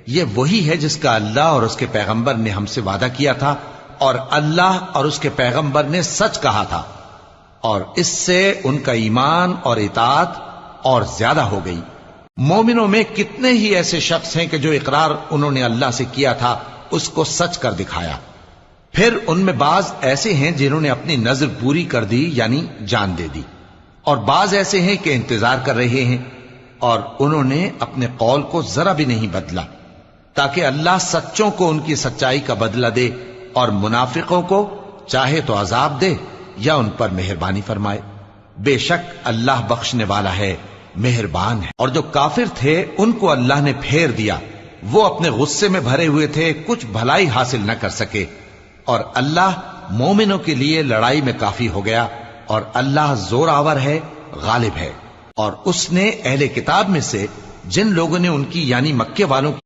یہ وہی ہے جس کا اللہ اور اس کے پیغمبر نے ہم سے وعدہ کیا تھا، اور اللہ اور اس کے پیغمبر نے سچ کہا تھا، اور اس سے ان کا ایمان اور اطاعت اور زیادہ ہو گئی۔ مومنوں میں کتنے ہی ایسے شخص ہیں کہ جو اقرار انہوں نے اللہ سے کیا تھا اس کو سچ کر دکھایا۔ پھر ان میں بعض ایسے ہیں جنہوں نے اپنی نظر پوری کر دی، یعنی جان دے دی، اور بعض ایسے ہیں کہ انتظار کر رہے ہیں، اور انہوں نے اپنے قول کو ذرا بھی نہیں بدلا، تاکہ اللہ سچوں کو ان کی سچائی کا بدلہ دے اور منافقوں کو چاہے تو عذاب دے یا ان پر مہربانی فرمائے۔ بے شک اللہ بخشنے والا ہے، مہربان ہے۔ اور جو کافر تھے ان کو اللہ نے پھیر دیا، وہ اپنے غصے میں بھرے ہوئے تھے، کچھ بھلائی حاصل نہ کر سکے، اور اللہ مومنوں کے لیے لڑائی میں کافی ہو گیا، اور اللہ زور آور ہے، غالب ہے۔ اور اس نے اہل کتاب میں سے جن لوگوں نے ان کی یعنی مکے والوں